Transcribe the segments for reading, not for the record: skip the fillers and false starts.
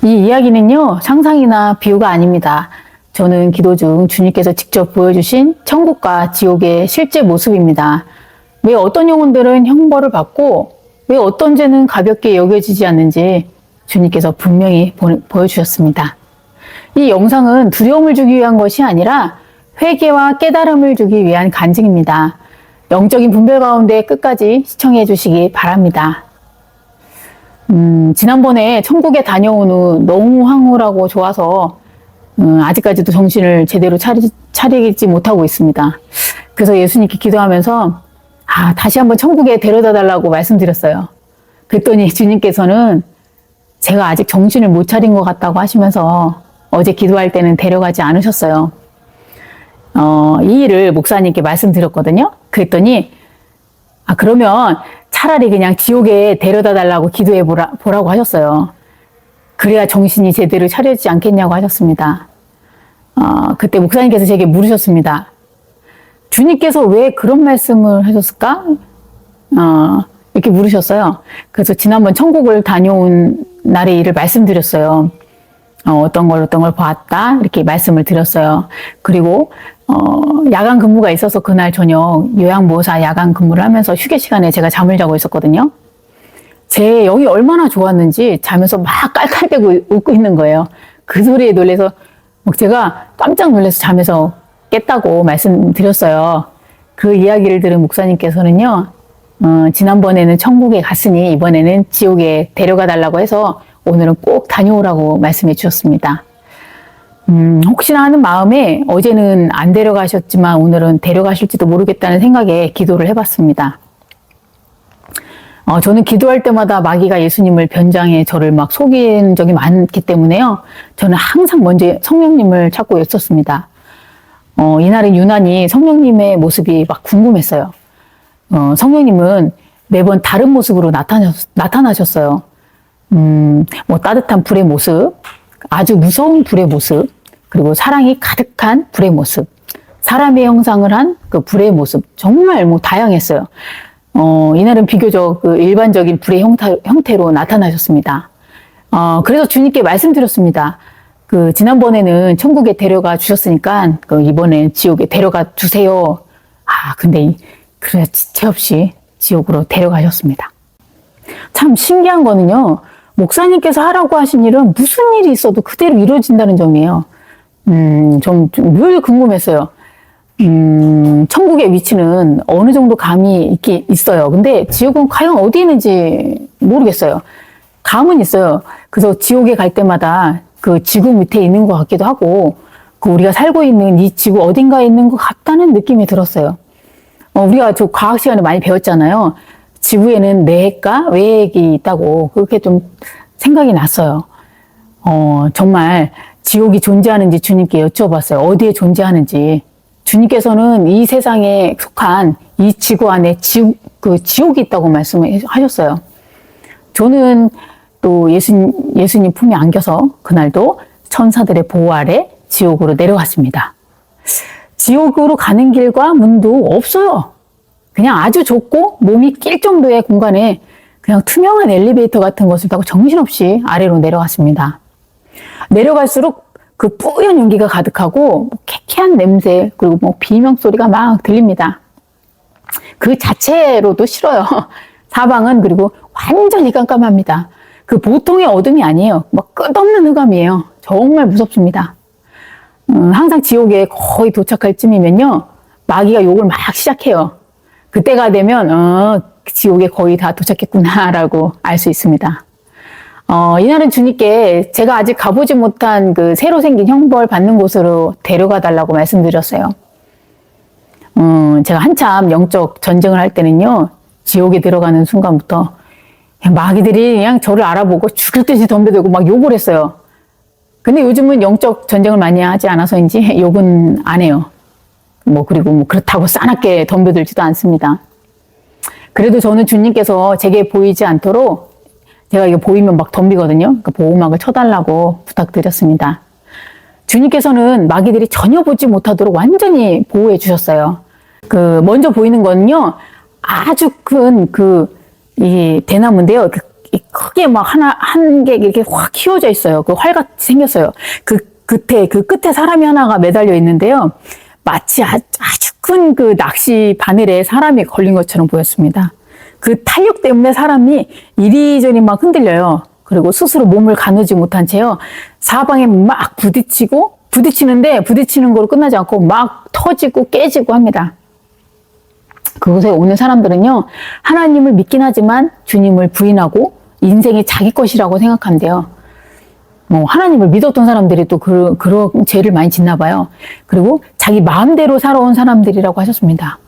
이 이야기는요, 상상이나 비유가 아닙니다. 저는 기도 중 주님께서 직접 보여주신 천국과 지옥의 실제 모습입니다. 왜 어떤 영혼들은 형벌을 받고 왜 어떤 죄는 가볍게 여겨지지 않는지 주님께서 분명히 보여주셨습니다. 이 영상은 두려움을 주기 위한 것이 아니라 회개와 깨달음을 주기 위한 간증입니다. 영적인 분별 가운데 끝까지 시청해 주시기 바랍니다. 지난번에 천국에 다녀온 후 너무 황홀하고 좋아서 아직까지도 정신을 제대로 차리지 못하고 있습니다. 그래서 예수님께 기도하면서 다시 한번 천국에 데려다 달라고 말씀드렸어요. 그랬더니 주님께서는 제가 아직 정신을 못 차린 것 같다고 하시면서 어제 기도할 때는 데려가지 않으셨어요. 이 일을 목사님께 말씀드렸거든요. 그랬더니 그러면 차라리 그냥 지옥에 데려다 달라고 기도해 보라고 하셨어요. 그래야 정신이 제대로 차려지지 않겠냐고 하셨습니다. 그때 목사님께서 제게 물으셨습니다. 주님께서 왜 그런 말씀을 하셨을까? 이렇게 물으셨어요. 그래서 지난번 천국을 다녀온 날의 일을 말씀드렸어요. 어떤 걸 봤다 이렇게 말씀을 드렸어요. 그리고 야간 근무가 있어서 그날 저녁 요양보호사 야간 근무를 하면서 휴게 시간에 제가 잠을 자고 있었거든요. 제 영이 얼마나 좋았는지 자면서 막 깔깔대고 웃고 있는 거예요. 그 소리에 놀라서 제가 깜짝 놀라서 잠에서 깼다고 말씀드렸어요. 그 이야기를 들은 목사님께서는요, 지난번에는 천국에 갔으니 이번에는 지옥에 데려가 달라고 해서 오늘은 꼭 다녀오라고 말씀해 주셨습니다. 혹시나 하는 마음에 어제는 안 데려가셨지만 오늘은 데려가실지도 모르겠다는 생각에 기도를 해봤습니다. 저는 기도할 때마다 마귀가 예수님을 변장해 저를 막 속인 적이 많기 때문에요. 저는 항상 먼저 성령님을 찾고 있었습니다. 이날은 유난히 성령님의 모습이 막 궁금했어요. 성령님은 매번 다른 모습으로 나타나셨어요. 따뜻한 불의 모습, 아주 무서운 불의 모습, 그리고 사랑이 가득한 불의 모습, 사람의 형상을 한 그 불의 모습, 정말 다양했어요. 이날은 비교적 일반적인 불의 형태로 나타나셨습니다. 그래서 주님께 말씀드렸습니다. 지난번에는 천국에 데려가 주셨으니까, 이번엔 지옥에 데려가 주세요. 근데, 그래, 지체 없이 지옥으로 데려가셨습니다. 참 신기한 거는요, 목사님께서 하라고 하신 일은 무슨 일이 있어도 그대로 이루어진다는 점이에요. 좀 늘 궁금했어요. 천국의 위치는 어느 정도 감이 있어요. 근데 지옥은 과연 어디 있는지 모르겠어요. 감은 있어요. 그래서 지옥에 갈 때마다 그 지구 밑에 있는 것 같기도 하고, 우리가 살고 있는 이 지구 어딘가에 있는 것 같다는 느낌이 들었어요. 우리가 저 과학 시간에 많이 배웠잖아요. 지구에는 내핵과 외핵이 있다고 그렇게 좀 생각이 났어요. 정말 지옥이 존재하는지 주님께 여쭤봤어요. 어디에 존재하는지. 주님께서는 이 세상에 속한 이 지구 안에 지옥이 있다고 말씀을 하셨어요. 저는 또 예수님 품에 안겨서 그날도 천사들의 보호 아래 지옥으로 내려갔습니다. 지옥으로 가는 길과 문도 없어요. 그냥 아주 좁고 몸이 낄 정도의 공간에 그냥 투명한 엘리베이터 같은 것을 타고 정신없이 아래로 내려갔습니다. 내려갈수록 그 뿌연 연기가 가득하고 쾌쾌한 냄새 그리고 비명소리가 막 들립니다. 그 자체로도 싫어요. 사방은 그리고 완전히 깜깜합니다. 보통의 어둠이 아니에요. 끝없는 흑암이에요. 정말 무섭습니다. 항상 지옥에 거의 도착할 쯤이면요, 마귀가 욕을 막 시작해요. 그때가 되면 지옥에 거의 다 도착했구나라고 알 수 있습니다. 이날은 주님께 제가 아직 가보지 못한 새로 생긴 형벌 받는 곳으로 데려가 달라고 말씀드렸어요. 제가 한참 영적 전쟁을 할 때는요, 지옥에 들어가는 순간부터 마귀들이 그냥 저를 알아보고 죽을 듯이 덤벼들고 막 욕을 했어요. 근데 요즘은 영적 전쟁을 많이 하지 않아서인지 욕은 안 해요. 그리고 그렇다고 싸납게 덤벼들지도 않습니다. 그래도 저는 주님께서 제게 보이지 않도록 제가 이거 보이면 막 덤비거든요. 보호막을 쳐달라고 부탁드렸습니다. 주님께서는 마귀들이 전혀 보지 못하도록 완전히 보호해 주셨어요. 먼저 보이는 거는요, 아주 큰 이 대나무인데요. 크게 막 한 개 이렇게 확 휘어져 있어요. 그 활같이 생겼어요. 그 끝에 사람이 하나가 매달려 있는데요. 마치 아주 큰 그 낚시 바늘에 사람이 걸린 것처럼 보였습니다. 그 탄력 때문에 사람이 이리저리 막 흔들려요. 그리고 스스로 몸을 가누지 못한 채요. 사방에 막 부딪히는데 부딪히는 거로 끝나지 않고 막 터지고 깨지고 합니다. 그곳에 오는 사람들은요, 하나님을 믿긴 하지만 주님을 부인하고 인생이 자기 것이라고 생각한대요. 하나님을 믿었던 사람들이 또 그런 죄를 많이 짓나 봐요. 그리고 자기 마음대로 살아온 사람들이라고 하셨습니다.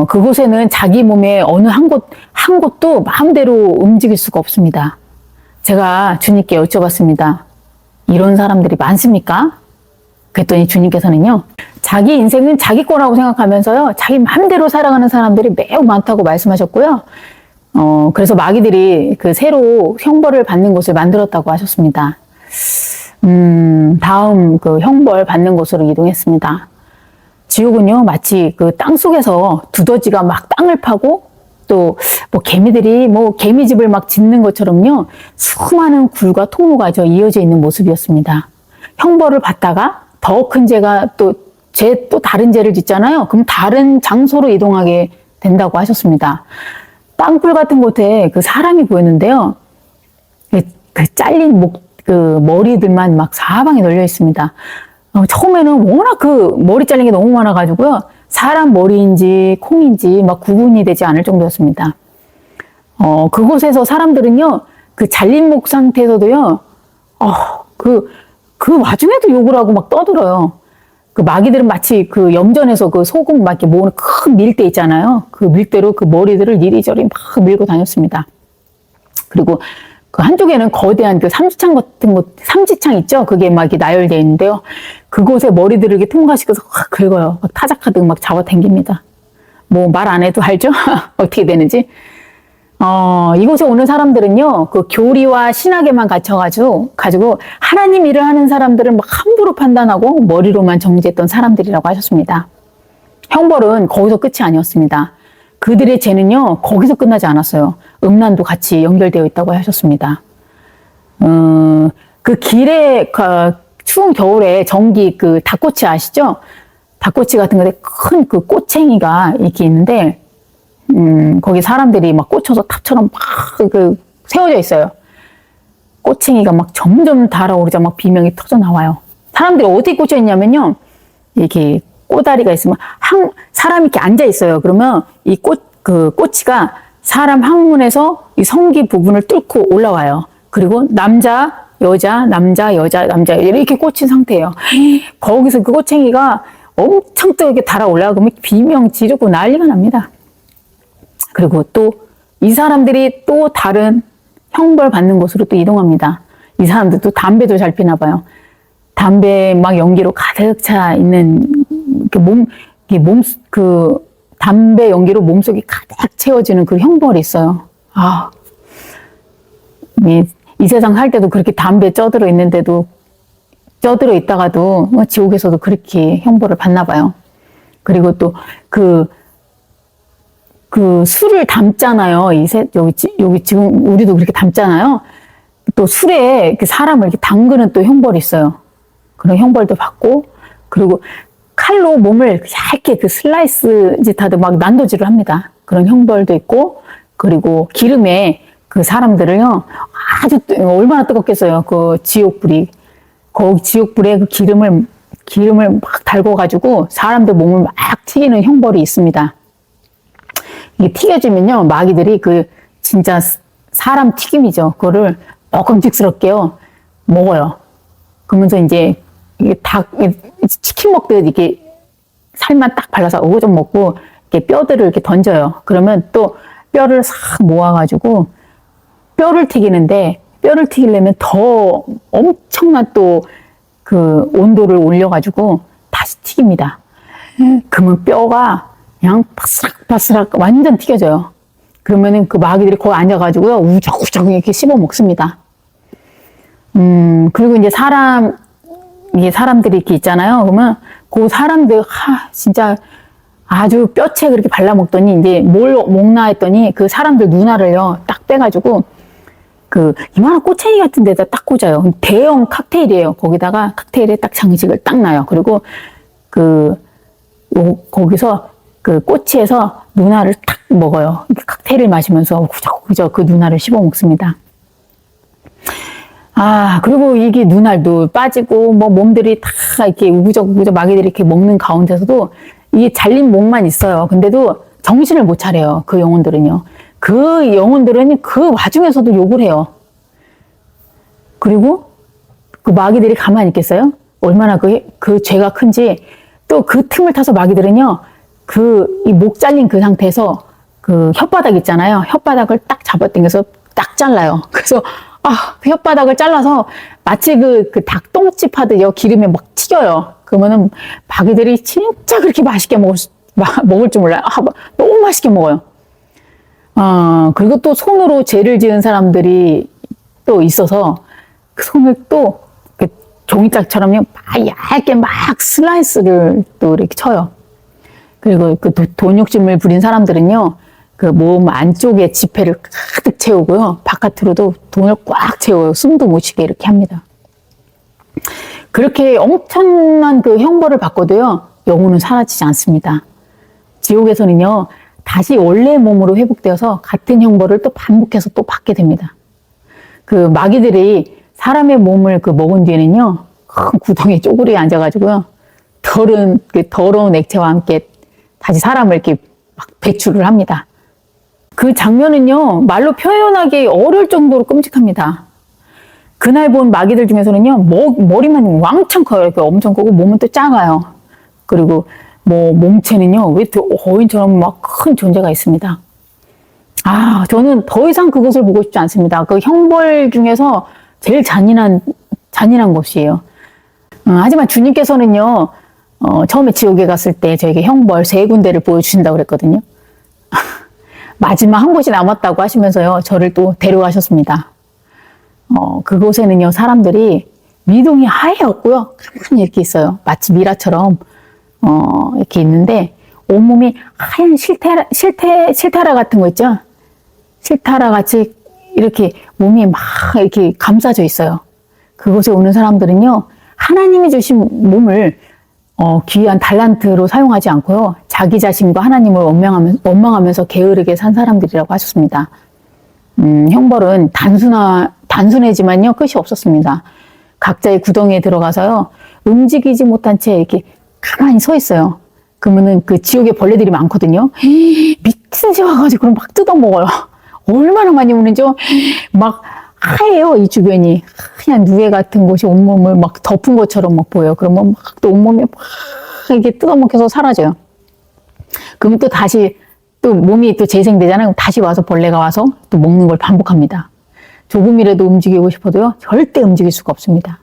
그곳에는 자기 몸의 어느 한 곳도 마음대로 움직일 수가 없습니다. 제가 주님께 여쭤봤습니다. 이런 사람들이 많습니까? 그랬더니 주님께서는요, 자기 인생은 자기 거라고 생각하면서요, 자기 마음대로 살아가는 사람들이 매우 많다고 말씀하셨고요. 그래서 마귀들이 그 새로 형벌을 받는 곳을 만들었다고 하셨습니다. 다음 그 형벌 받는 곳으로 이동했습니다. 지옥은요, 마치 그 땅 속에서 두더지가 막 땅을 파고 또 뭐 개미들이 뭐 개미집을 막 짓는 것처럼요, 수많은 굴과 통로가 이어져 있는 모습이었습니다. 형벌을 받다가 더 큰 죄가 또 다른 죄를 짓잖아요. 그럼 다른 장소로 이동하게 된다고 하셨습니다. 땅굴 같은 곳에 그 사람이 보였는데요. 그 잘린 머리들만 막 사방에 널려 있습니다. 처음에는 워낙 그 머리 잘린 게 너무 많아가지고요. 사람 머리인지 콩인지 막 구분이 되지 않을 정도였습니다. 그곳에서 사람들은요, 그 잘린 목 상태에서도요, 그 와중에도 욕을 하고 막 떠들어요. 그 마귀들은 마치 그 염전에서 그 소금 막 이렇게 모으는 큰 밀대 있잖아요. 그 밀대로 그 머리들을 이리저리 막 밀고 다녔습니다. 그리고 그 한쪽에는 거대한 그 삼지창 같은 곳, 삼지창 있죠? 그게 막 이렇게 나열되어 있는데요. 그곳에 머리들을 이렇게 통과시켜서 확 긁어요. 막 타작하듯 막 잡아당깁니다. 뭐 말 안 해도 알죠? 어떻게 되는지. 이곳에 오는 사람들은요, 그 교리와 신학에만 가지고 하나님 일을 하는 사람들은 막 함부로 판단하고 머리로만 정죄했던 사람들이라고 하셨습니다. 형벌은 거기서 끝이 아니었습니다. 그들의 죄는요, 거기서 끝나지 않았어요. 음란도 같이 연결되어 있다고 하셨습니다. 그 길에, 추운 겨울에 전기 그 닭꼬치 아시죠? 닭꼬치 같은 거에 큰 그 꼬챙이가 이렇게 있는데, 거기 사람들이 막 꽂혀서 탑처럼 막 세워져 있어요. 꼬챙이가 막 점점 달아오르자 막 비명이 터져 나와요. 사람들이 어디에 꽂혀 있냐면요, 이렇게 꼬다리가 있으면 사람이 이렇게 앉아 있어요. 그러면 이 꼬치가 사람 항문에서 이 성기 부분을 뚫고 올라와요. 그리고 남자, 여자 이렇게 꽂힌 상태예요. 거기서 그 꼬챙이가 엄청 또 이렇게 달아올라가면 비명 지르고 난리가 납니다. 그리고 또 이 사람들이 또 다른 형벌 받는 곳으로 또 이동합니다. 이 사람들도 담배도 잘 피나 봐요. 담배 막 연기로 가득 차 있는 그 담배 연기로 몸속이 가득 채워지는 그 형벌이 있어요. 이 세상 살 때도 그렇게 담배 쪄들어 있다가도 지옥에서도 그렇게 형벌을 받나 봐요. 그리고 또 그 술을 담잖아요. 여기 지금 우리도 그렇게 담잖아요. 또 술에 사람을 이렇게 담그는 또 형벌이 있어요. 그런 형벌도 받고, 그리고 칼로 몸을 얇게 그 슬라이스 짓하듯 막 난도질을 합니다. 그런 형벌도 있고, 그리고 기름에 그 사람들을요, 아주 얼마나 뜨겁겠어요. 그 지옥불이. 거기 지옥불에 그 기름을 막 달궈가지고 사람들 몸을 막 튀기는 형벌이 있습니다. 이게 튀겨지면요, 마귀들이 진짜 사람 튀김이죠. 그거를 먹음직스럽게요, 먹어요. 그러면서 이제 치킨 먹듯 이렇게 살만 딱 발라서 오금 먹고 이렇게 뼈들을 이렇게 던져요. 그러면 또 뼈를 싹 모아가지고 뼈를 튀기려면 더 엄청난 또 그 온도를 올려가지고 다시 튀깁니다. 그러면 뼈가 그냥 바스락 완전 튀겨져요. 그러면은 그 마귀들이 거기 앉아가지고요, 우적우적 이렇게 씹어 먹습니다. 그리고 이제 사람들이 이렇게 있잖아요. 그러면 그 사람들, 진짜 아주 뼈채 그렇게 발라먹더니 이제 뭘 먹나 했더니 그 사람들 눈알을요, 딱 빼가지고 이만한 꼬챙이 같은 데다 딱 꽂아요. 대형 칵테일이에요. 거기다가 칵테일에 딱 장식을 딱 놔요. 그리고 거기서 꼬치에서 누나를 딱 먹어요. 칵테일을 마시면서 그저 그 누나를 씹어 먹습니다. 그리고 이게 눈알도 빠지고, 몸들이 다 이렇게 우구적 마귀들이 이렇게 먹는 가운데서도 이게 잘린 목만 있어요. 근데도 정신을 못 차려요. 그 영혼들은요. 그 영혼들은 그 와중에서도 욕을 해요. 그리고 그 마귀들이 가만히 있겠어요? 얼마나 그 죄가 큰지. 또 그 틈을 타서 마귀들은요, 이 목 잘린 그 상태에서 그 혓바닥 있잖아요. 혓바닥을 딱 잡아당겨서 딱 잘라요. 그래서 그 혓바닥을 잘라서 마치 그 닭똥집 하듯요, 기름에 막 튀겨요. 그러면은 마귀들이 진짜 그렇게 맛있게 먹을 줄 몰라요. 너무 맛있게 먹어요. 그리고 또 손으로 죄를 지은 사람들이 또 있어서 그 손을 또 종이짝처럼요, 얇게 막 슬라이스를 또 이렇게 쳐요. 그리고 돈 욕심을 부린 사람들은요, 몸 안쪽에 지폐를 가득 채우고요, 바깥으로도 돈을 꽉 채워요. 숨도 못 쉬게 이렇게 합니다. 그렇게 엄청난 형벌을 받고도요, 영혼은 사라지지 않습니다. 지옥에서는요, 다시 원래의 몸으로 회복되어서 같은 형벌을 또 반복해서 또 받게 됩니다. 마귀들이 사람의 몸을 먹은 뒤에는요, 큰 구덩이 쪼그리에 앉아가지고요, 더러운 액체와 함께 다시 사람을 이렇게 막 배출을 합니다. 그 장면은요, 말로 표현하기 어려울 정도로 끔찍합니다. 그날 본 마귀들 중에서는요, 머리만 왕창 커요. 이렇게 엄청 크고, 몸은 또 작아요. 그리고 몸체는요, 왜 어인처럼 막 큰 존재가 있습니다. 저는 더 이상 그것을 보고 싶지 않습니다. 그 형벌 중에서 제일 잔인한 것이에요. 하지만 주님께서는요, 처음에 지옥에 갔을 때 저에게 형벌 3군데를 보여주신다고 그랬거든요. 마지막 한 곳이 남았다고 하시면서요, 저를 또 데려가셨습니다. 그곳에는요, 사람들이 미동이 하얘 없고요, 가만히 이렇게 있어요. 마치 미라처럼, 이렇게 있는데, 온몸이 하얀 실타라 같은 거 있죠? 실타라 같이 이렇게 몸이 막 이렇게 감싸져 있어요. 그곳에 오는 사람들은요, 하나님이 주신 몸을 귀한 달란트로 사용하지 않고요, 자기 자신과 하나님을 원망하면서 게으르게 산 사람들이라고 하셨습니다. 형벌은 단순하지만요, 끝이 없었습니다. 각자의 구덩이에 들어가서요, 움직이지 못한 채 이렇게 가만히 서 있어요. 그러면은 지옥에 벌레들이 많거든요. 미친 듯이 와가지고 그럼 막 뜯어먹어요. 얼마나 많이 오는지요? 막 하얘요, 이 주변이. 그냥 누에 같은 곳이 온몸을 막 덮은 것처럼 막 보여요. 그러면 막 또 온몸이 막 이렇게 뜯어먹혀서 사라져요. 그러면 또 다시 몸이 또 재생되잖아요. 다시 와서 벌레가 와서 또 먹는 걸 반복합니다. 조금이라도 움직이고 싶어도요, 절대 움직일 수가 없습니다.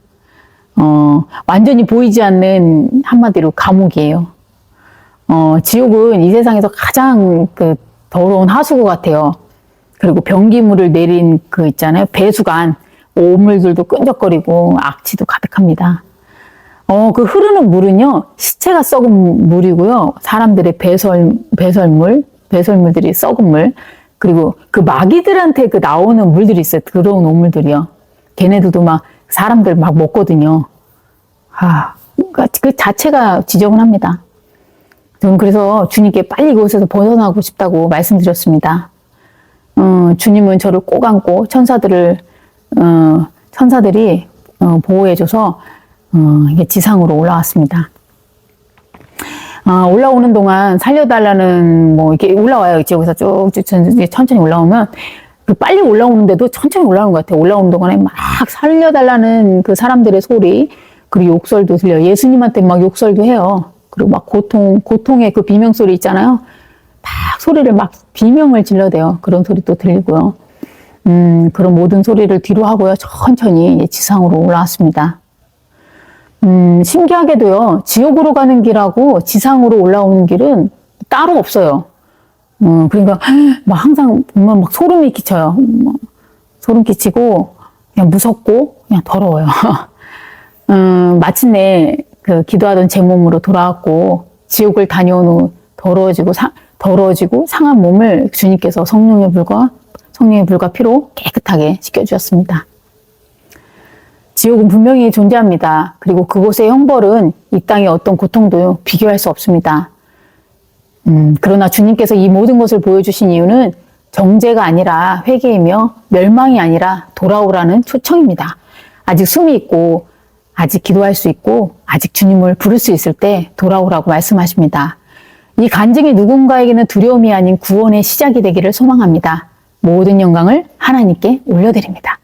완전히 보이지 않는, 한마디로 감옥이에요. 지옥은 이 세상에서 가장 더러운 하수구 같아요. 그리고 변기물을 내린 있잖아요. 배수관, 오물들도 끈적거리고 악취도 가득합니다. 그 흐르는 물은요, 시체가 썩은 물이고요. 사람들의 배설물들이 썩은 물. 그리고 마귀들한테 나오는 물들이 있어요. 더러운 오물들이요. 걔네들도 막 사람들 막 먹거든요. 그 자체가 지저분합니다. 저는 그래서 주님께 빨리 이곳에서 벗어나고 싶다고 말씀드렸습니다. 주님은 저를 꼭 안고 천사들이 보호해줘서 이게 지상으로 올라왔습니다. 올라오는 동안 살려달라는 이렇게 올라와요. 지옥에서 쭉쭉 천천히 올라오면 빨리 올라오는데도 천천히 올라오는 것 같아요. 올라오는 동안에 막 살려달라는 그 사람들의 소리, 그리고 욕설도 들려요. 예수님한테 막 욕설도 해요. 그리고 막 고통의 그 비명 소리 있잖아요. 막 소리를 막 비명을 질러대요. 그런 소리도 들리고요. 그런 모든 소리를 뒤로 하고요, 천천히 지상으로 올라왔습니다. 신기하게도요, 지옥으로 가는 길하고 지상으로 올라오는 길은 따로 없어요. 그러니까 막 항상 보면 막 소름이 끼쳐요. 소름 끼치고 그냥 무섭고 그냥 더러워요. 마침내 기도하던 제 몸으로 돌아왔고, 지옥을 다녀온 후 더러워지고 상한 몸을 주님께서 성령의 불과 성령의 불과 피로 깨끗하게 씻겨주셨습니다. 지옥은 분명히 존재합니다. 그리고 그곳의 형벌은 이 땅의 어떤 고통도 비교할 수 없습니다. 그러나 주님께서 이 모든 것을 보여주신 이유는 정죄가 아니라 회개이며 멸망이 아니라 돌아오라는 초청입니다. 아직 숨이 있고 아직 기도할 수 있고 아직 주님을 부를 수 있을 때 돌아오라고 말씀하십니다. 이 간증이 누군가에게는 두려움이 아닌 구원의 시작이 되기를 소망합니다. 모든 영광을 하나님께 올려드립니다.